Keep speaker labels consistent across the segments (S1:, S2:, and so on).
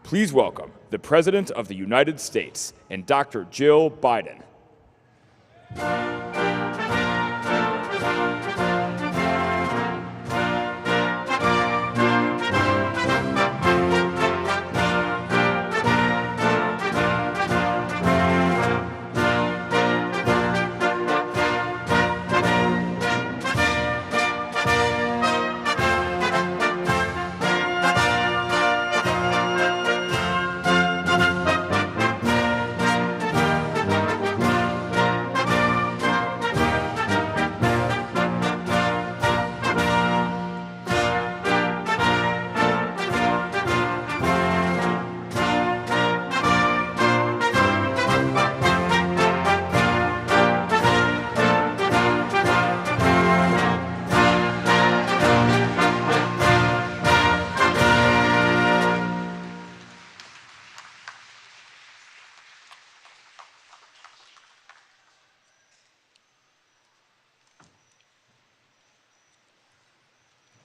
S1: Please welcome the President of the United States and Dr. Jill Biden.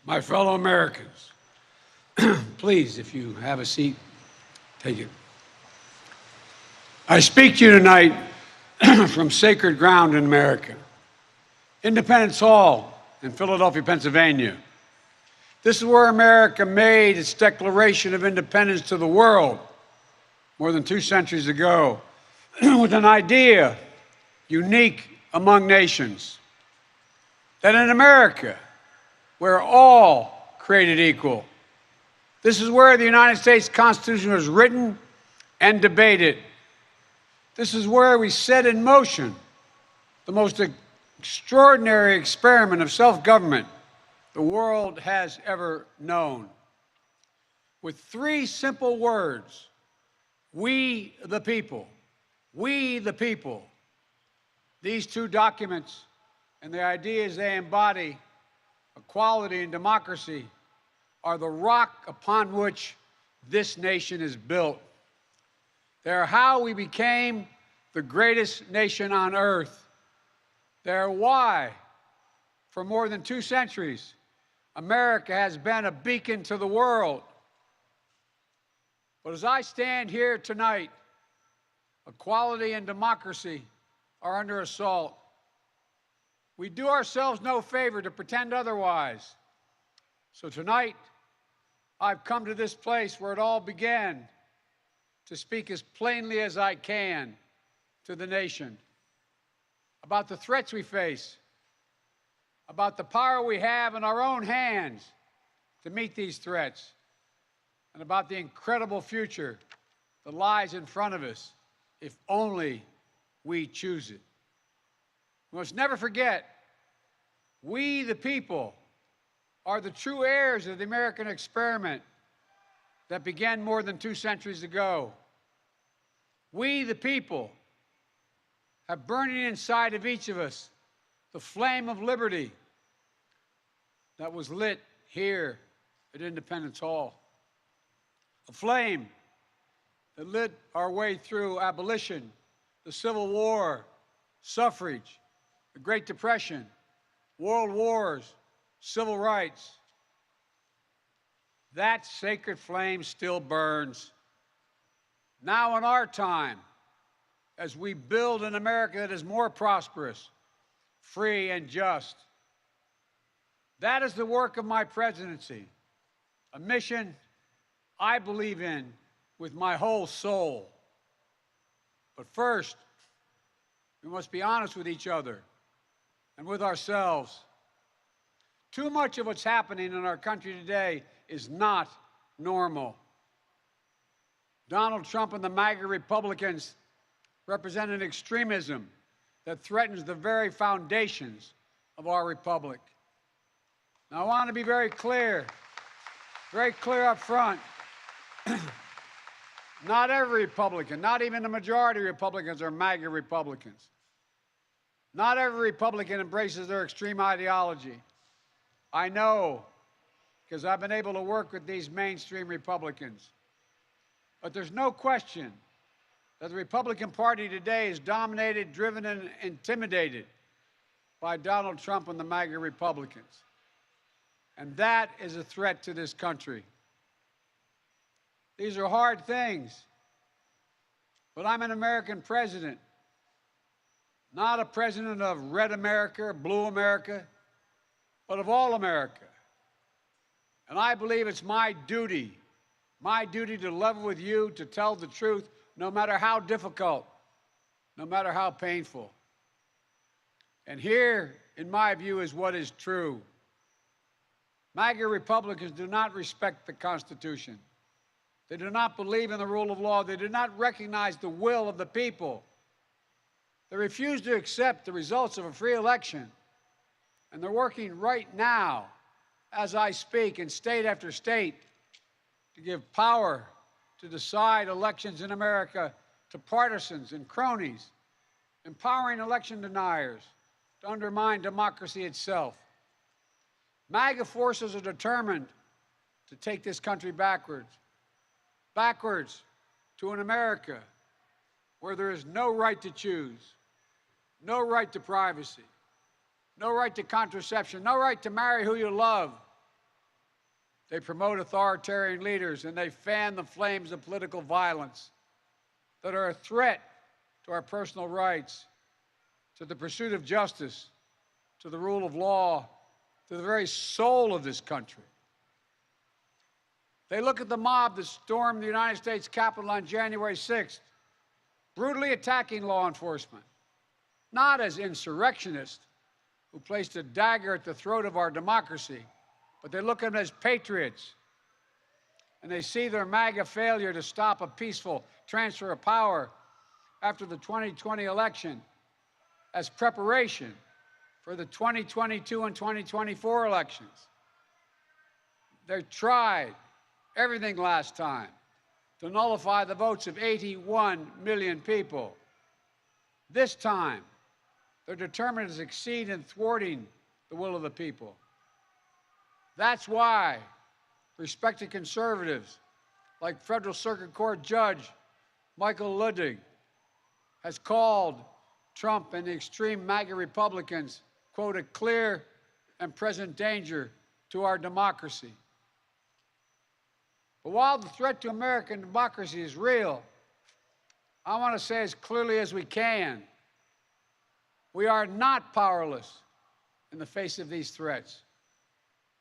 S2: My fellow Americans, please, if you have a seat, take it. I speak to you tonight from sacred ground in America, Independence Hall in Philadelphia, Pennsylvania. This is where America made its Declaration of Independence to the world more than 2 centuries ago with an idea unique among nations, that in America, we're all created equal. This is where the United States Constitution was written and debated. This is where we set in motion the most extraordinary experiment of self-government the world has ever known. With 3 simple words: we the people, we the people. These 2 documents and the ideas they embody, equality and democracy, are the rock upon which this nation is built. They are how we became the greatest nation on earth. They are why, for more than 2 centuries, America has been a beacon to the world. But as I stand here tonight, equality and democracy are under assault. We do ourselves no favor to pretend otherwise. So tonight, I've come to this place where it all began to speak as plainly as I can to the nation about the threats we face, about the power we have in our own hands to meet these threats, and about the incredible future that lies in front of us if only we choose it. We must never forget, we the people are the true heirs of the American experiment that began more than 2 centuries ago. We the people have burning inside of each of us the flame of liberty that was lit here at Independence Hall. A flame that lit our way through abolition, the Civil War, suffrage, the Great Depression, world wars, civil rights. That sacred flame still burns. Now in our time, as we build an America that is more prosperous, free, and just. That is the work of my presidency, a mission I believe in with my whole soul. But first, we must be honest with each other and with ourselves. Too much of what's happening in our country today is not normal. Donald Trump and the MAGA Republicans represent an extremism that threatens the very foundations of our republic. Now, I want to be very clear up front. Not every Republican, not even the majority of Republicans are MAGA Republicans. Not every Republican embraces their extreme ideology. I know, because I've been able to work with these mainstream Republicans. But there's no question that the Republican Party today is dominated, driven, and intimidated by Donald Trump and the MAGA Republicans. And that is a threat to this country. These are hard things, but I'm an American president, not a president of red America or blue America, but of all America. And I believe it's my duty to level with you, to tell the truth, no matter how difficult, no matter how painful. And here, in my view, is what is true. MAGA Republicans do not respect the Constitution. They do not believe in the rule of law. They do not recognize the will of the people. They refuse to accept the results of a free election. And they're working right now, as I speak, in state after state, to give power to decide elections in America to partisans and cronies, empowering election deniers to undermine democracy itself. MAGA forces are determined to take this country backwards to an America where there is no right to choose, no right to privacy, no right to contraception, no right to marry who you love. They promote authoritarian leaders and they fan the flames of political violence that are a threat to our personal rights, to the pursuit of justice, to the rule of law, to the very soul of this country. They look at the mob that stormed the United States Capitol on January 6th, brutally attacking law enforcement, not as insurrectionists who placed a dagger at the throat of our democracy, but they look at them as patriots. And they see their MAGA failure to stop a peaceful transfer of power after the 2020 election as preparation for the 2022 and 2024 elections. They tried everything last time to nullify the votes of 81 million people. This time, they're determined to succeed in thwarting the will of the people. That's why respected conservatives like Federal Circuit Court Judge Michael Luttig has called Trump and the extreme MAGA Republicans, quote, a clear and present danger to our democracy. But while the threat to American democracy is real, I want to say as clearly as we can, we are not powerless in the face of these threats.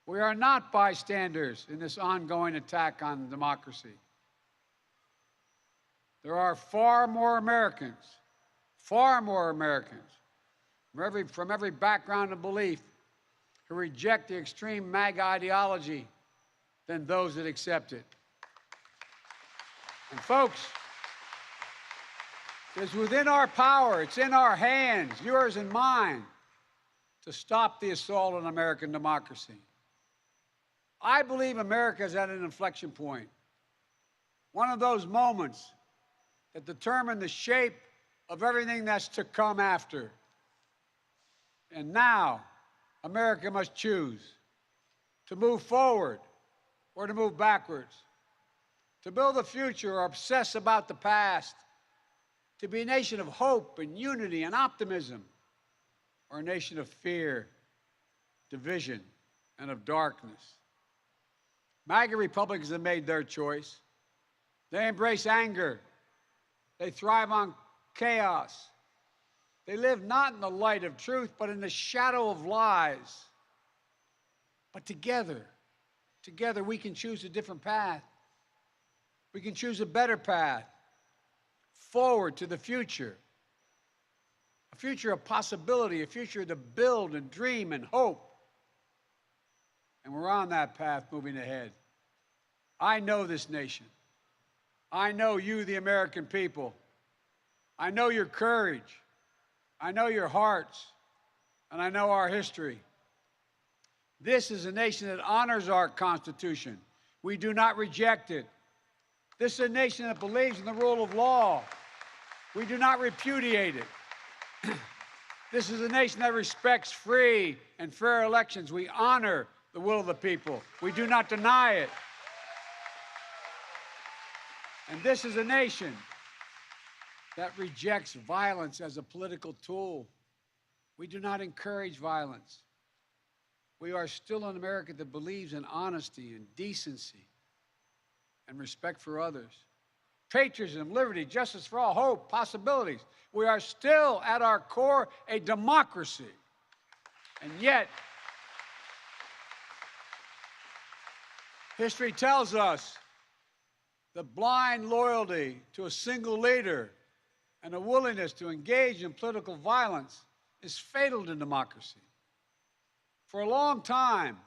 S2: We are not bystanders in this ongoing attack on democracy. There are far more Americans from every background and belief who reject the extreme MAGA ideology than those that accept it. And folks, it's within our power, it's in our hands, yours and mine, to stop the assault on American democracy. I believe America is at an inflection point, one of those moments that determine the shape of everything that's to come after. And now, America must choose to move forward or to move backwards, to build a future or obsess about the past, to be a nation of hope and unity and optimism, or a nation of fear, division, and of darkness. MAGA Republicans have made their choice. They embrace anger. They thrive on chaos. They live not in the light of truth, but in the shadow of lies. But together we can choose a different path. We can choose a better path forward to the future. A future of possibility, a future to build and dream and hope. And we're on that path moving ahead. I know this nation. I know you, the American people. I know your courage. I know your hearts. And I know our history. This is a nation that honors our Constitution. We do not reject it. This is a nation that believes in the rule of law. We do not repudiate it. This is a nation that respects free and fair elections. We honor the will of the people. We do not deny it. And this is a nation that rejects violence as a political tool. We do not encourage violence. We are still an America that believes in honesty and decency and respect for others. Patriotism, liberty, justice for all, hope, possibilities. We are still, at our core, a democracy. And yet, history tells us that blind loyalty to a single leader and a willingness to engage in political violence is fatal to democracy. For a long time,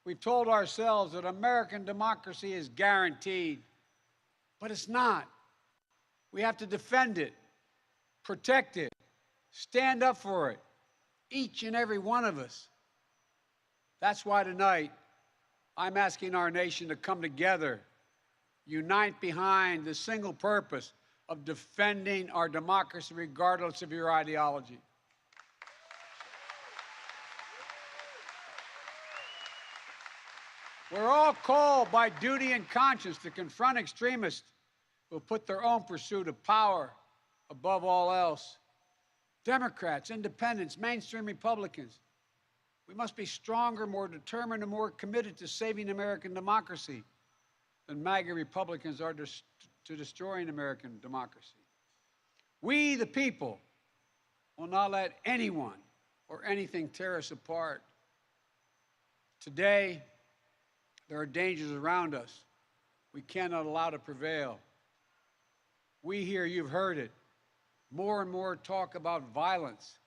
S2: we've told ourselves that American democracy is guaranteed, but it's not. We have to defend it, protect it, stand up for it, each and every one of us. That's why tonight, I'm asking our nation to come together, unite behind the single purpose of defending our democracy regardless of your ideology. We're all called by duty and conscience to confront extremists who put their own pursuit of power above all else. Democrats, independents, mainstream Republicans, we must be stronger, more determined, and more committed to saving American democracy than MAGA Republicans are to destroying American democracy. We, the people, will not let anyone or anything tear us apart. Today, there are dangers around us we cannot allow to prevail. We here, you've heard it, more and more talk about violence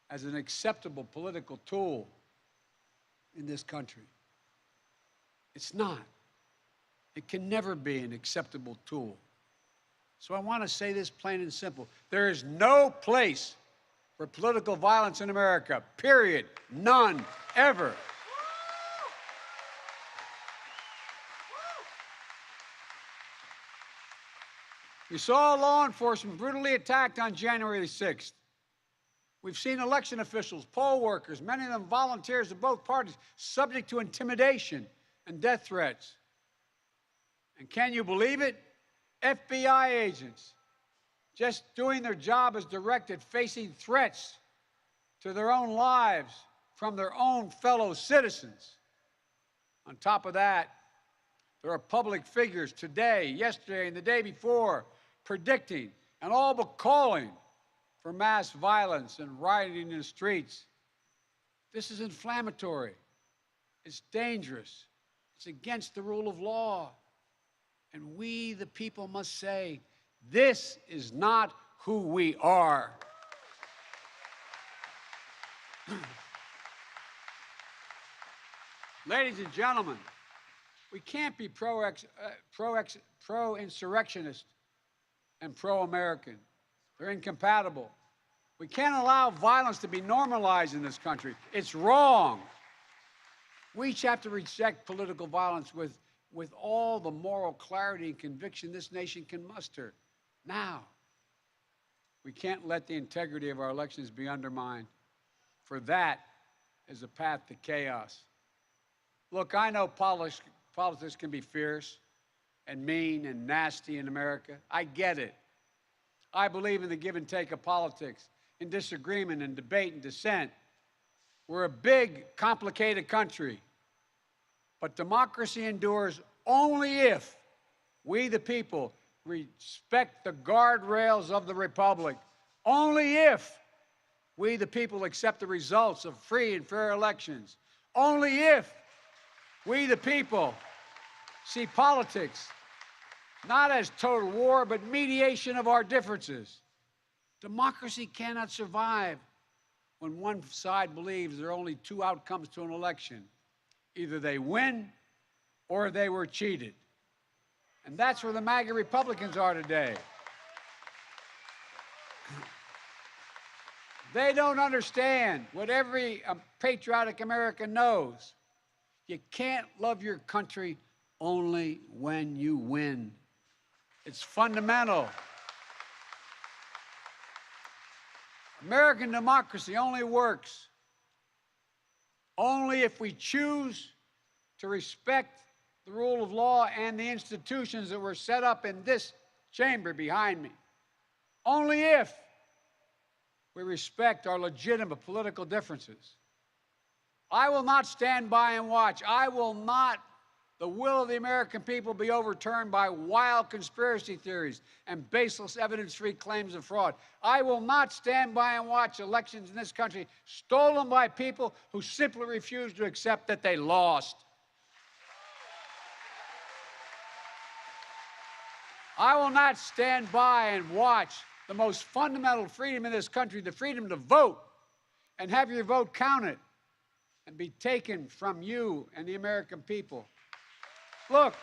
S2: as an acceptable political tool in this country. It's not. It can never be an acceptable tool. So I want to say this plain and simple. There is no place for political violence in America, period. None, ever. We saw law enforcement brutally attacked on January 6th. We've seen election officials, poll workers, many of them volunteers of both parties, subject to intimidation and death threats. And can you believe it? FBI agents, just doing their job as directed, facing threats to their own lives from their own fellow citizens. On top of that, there are public figures today, yesterday, and the day before predicting and all but calling for mass violence and rioting in the streets. This is inflammatory. It's dangerous. It's against the rule of law. And we, the people, must say, this is not who we are. Ladies and gentlemen, we can't be pro-insurrectionist and pro-American. They're incompatible. We can't allow violence to be normalized in this country. It's wrong. We each have to reject political violence with all the moral clarity and conviction this nation can muster. Now, we can't let the integrity of our elections be undermined, for that is a path to chaos. Look, I know politics can be fierce and mean and nasty in America. I get it. I believe in the give and take of politics, in disagreement and debate and dissent. We're a big, complicated country. But democracy endures only if we, the people, respect the guardrails of the republic. Only if we, the people, accept the results of free and fair elections. Only if we, the people, see politics not as total war, but mediation of our differences. Democracy cannot survive when one side believes there are only two outcomes to an election. Either they win or they were cheated. And that's where the MAGA Republicans are today. They don't understand what every patriotic American knows. You can't love your country only when you win. It's fundamental. American democracy only works only if we choose to respect the rule of law and the institutions that were set up in this chamber behind me. only if we respect our legitimate political differences. I will not stand by and watch. I will not, the will of the American people, be overturned by wild conspiracy theories and baseless evidence-free claims of fraud. I will not stand by and watch elections in this country stolen by people who simply refuse to accept that they lost. I will not stand by and watch the most fundamental freedom in this country, the freedom to vote, and have your vote counted and be taken from you and the American people. Look,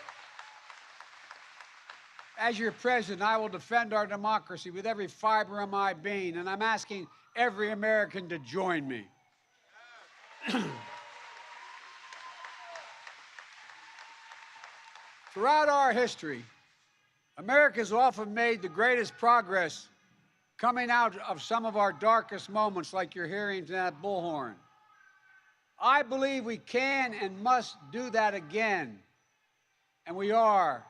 S2: as your president, I will defend our democracy with every fiber of my being, and I'm asking every American to join me. Throughout our history, America has often made the greatest progress coming out of some of our darkest moments, like you're hearing in that bullhorn. I believe we can and must do that again, and we are.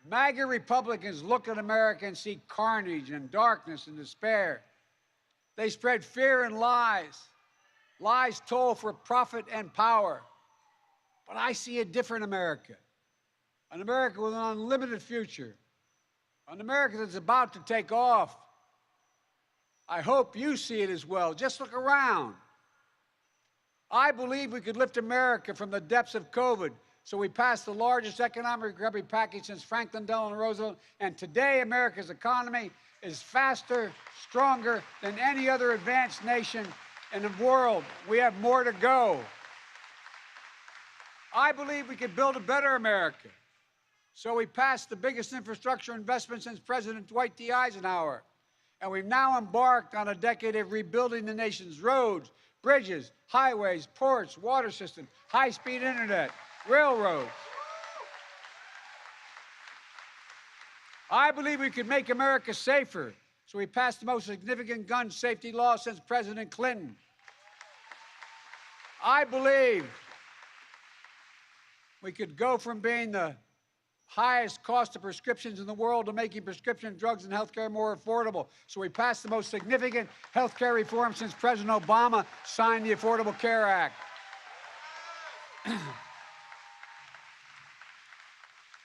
S2: MAGA Republicans look at America and see carnage and darkness and despair. They spread fear and lies. Lies told for profit and power. But I see a different America. An America with an unlimited future. An America that's about to take off. I hope you see it as well. Just look around. I believe we could lift America from the depths of COVID. So we passed the largest economic recovery package since Franklin Delano Roosevelt. And today, America's economy is faster, stronger than any other advanced nation in the world. We have more to go. I believe we could build a better America. So we passed the biggest infrastructure investment since President Dwight D. Eisenhower. And we've now embarked on a decade of rebuilding the nation's roads, bridges, highways, ports, water systems, high-speed internet, railroads. I believe we could make America safer, so we passed the most significant gun safety law since President Clinton. I believe we could go from being the highest cost of prescriptions in the world to making prescription drugs and healthcare more affordable. So we passed the most significant healthcare reform since President Obama signed the Affordable Care Act.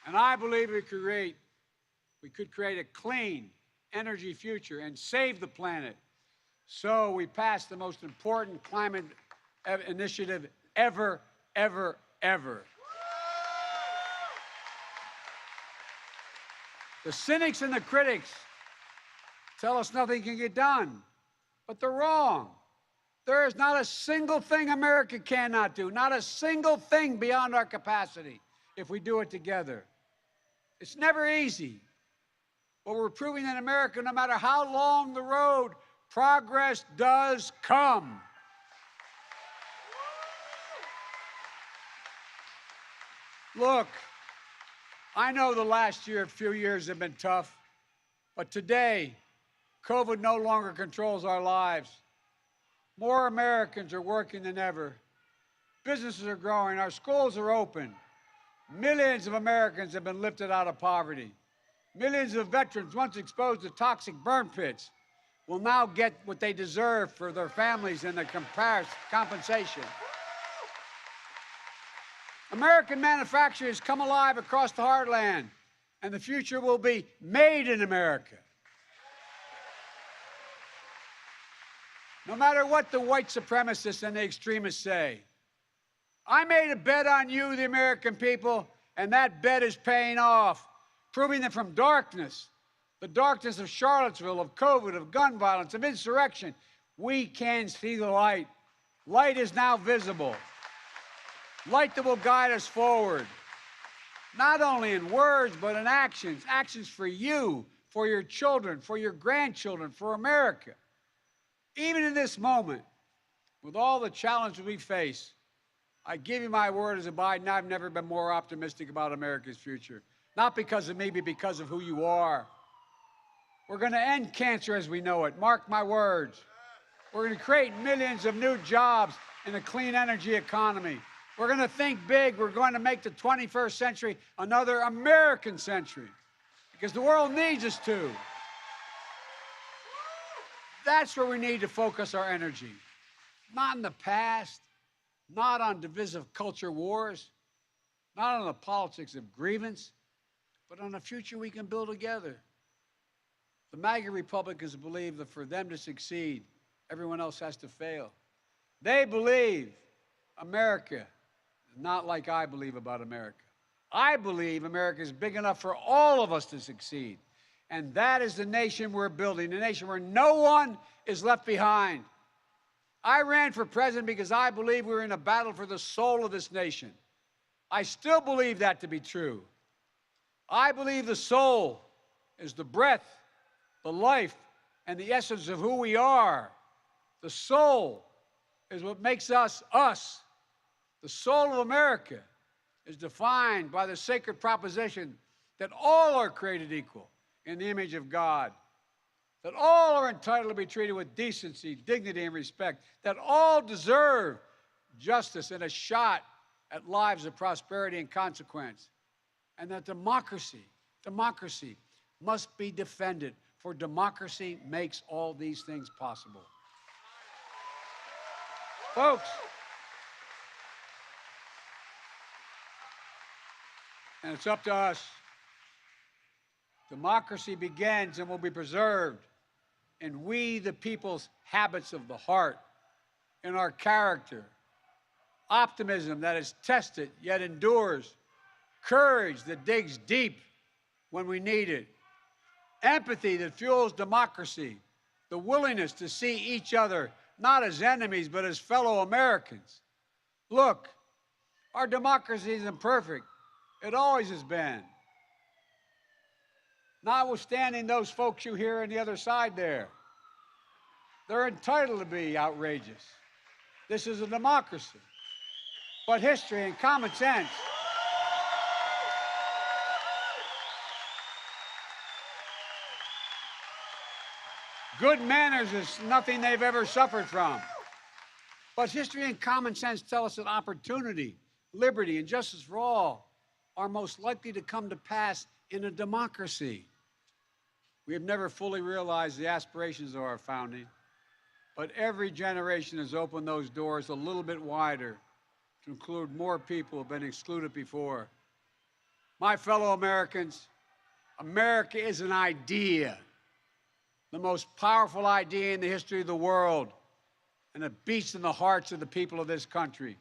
S2: And I believe we could create a clean energy future and save the planet. So we passed the most important climate initiative ever, ever, ever. The cynics and the critics tell us nothing can get done, but they're wrong. There is not a single thing America cannot do, not a single thing beyond our capacity if we do it together. It's never easy, but we're proving in America, no matter how long the road, progress does come. Look, I know the last few years have been tough, but today, COVID no longer controls our lives. More Americans are working than ever. Businesses are growing, our schools are open. Millions of Americans have been lifted out of poverty. Millions of veterans once exposed to toxic burn pits will now get what they deserve for their families and their compensation. American manufacturers come alive across the heartland, and the future will be made in America. No matter what the white supremacists and the extremists say, I made a bet on you, the American people, and that bet is paying off, proving that from darkness, the darkness of Charlottesville, of COVID, of gun violence, of insurrection, we can see the light. Light is now visible. Light that will guide us forward, not only in words, but in actions. Actions for you, for your children, for your grandchildren, for America. Even in this moment, with all the challenges we face, I give you my word as a Biden, I've never been more optimistic about America's future. Not because of me, but because of who you are. We're going to end cancer as we know it. Mark my words. We're going to create millions of new jobs in a clean energy economy. We're going to think big. We're going to make the 21st century another American century, because the world needs us to. That's where we need to focus our energy. Not in the past, not on divisive culture wars, not on the politics of grievance, but on a future we can build together. The MAGA Republicans believe that for them to succeed, everyone else has to fail. They believe America is not like I believe about America. I believe America is big enough for all of us to succeed. And that is the nation we're building, a nation where no one is left behind. I ran for president because I believe we're in a battle for the soul of this nation. I still believe that to be true. I believe the soul is the breath, the life, and the essence of who we are. The soul is what makes us, us. The soul of America is defined by the sacred proposition that all are created equal in the image of God, that all are entitled to be treated with decency, dignity, and respect, that all deserve justice and a shot at lives of prosperity and consequence, and that democracy must be defended, for democracy makes all these things possible. Folks, and it's up to us. Democracy begins and will be preserved in we, the people's habits of the heart, in our character, optimism that is tested yet endures, courage that digs deep when we need it, empathy that fuels democracy, the willingness to see each other not as enemies but as fellow Americans. Look, our democracy isn't perfect. It always has been. Notwithstanding those folks you hear on the other side there. They're entitled to be outrageous. This is a democracy. But history and common sense good manners is nothing they've ever suffered from. But history and common sense tell us that opportunity, liberty, and justice for all are most likely to come to pass in a democracy. We have never fully realized the aspirations of our founding, but every generation has opened those doors a little bit wider to include more people who have been excluded before. My fellow Americans, America is an idea, the most powerful idea in the history of the world, and it beats in the hearts of the people of this country.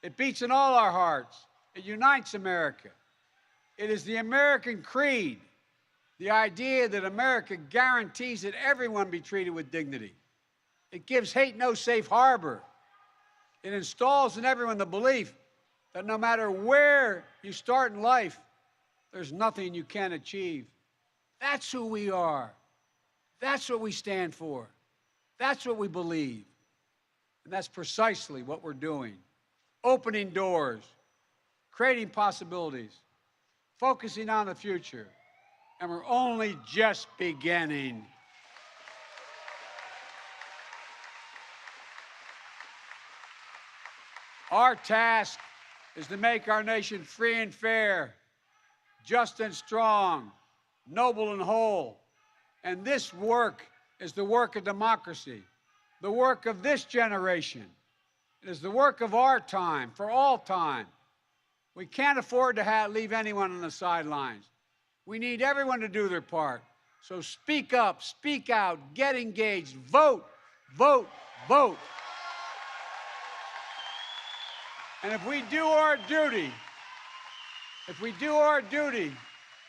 S2: It beats in all our hearts. It unites America. It is the American creed, the idea that America guarantees that everyone be treated with dignity. It gives hate no safe harbor. It installs in everyone the belief that no matter where you start in life, there's nothing you can't achieve. That's who we are. That's what we stand for. That's what we believe. And that's precisely what we're doing. Opening doors, creating possibilities, focusing on the future. And we're only just beginning. Our task is to make our nation free and fair, just and strong, noble and whole. And this work is the work of democracy, the work of this generation. It is the work of our time, for all time. We can't afford to leave anyone on the sidelines. We need everyone to do their part. So speak up, speak out, get engaged, vote, vote, vote. And if we do our duty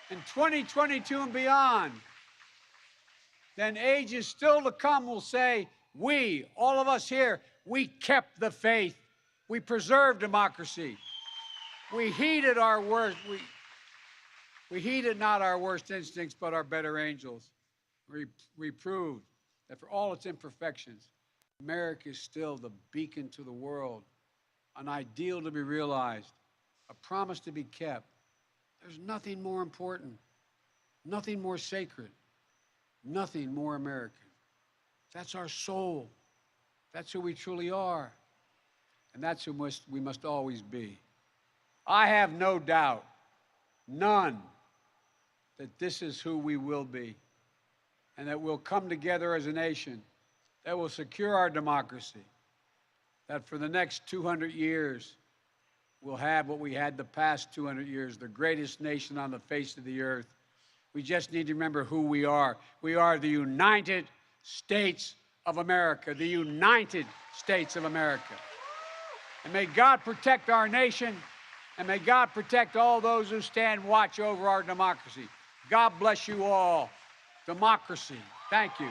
S2: in 2022 and beyond, then ages still to come will say, we, all of us here, we kept the faith. We preserved democracy. We heeded our worst. We heeded not our worst instincts, but our better angels. We proved that for all its imperfections, America is still the beacon to the world, an ideal to be realized, a promise to be kept. There's nothing more important, nothing more sacred, nothing more American. That's our soul. That's who we truly are. And that's who we must always be. I have no doubt, none, that this is who we will be, and that we'll come together as a nation that will secure our democracy, that for the next 200 years, we'll have what we had the past 200 years, the greatest nation on the face of the earth. We just need to remember who we are. We are the United States of America, the United States of America. And may God protect our nation, and may God protect all those who stand watch over our democracy. God bless you all. Democracy. Thank you.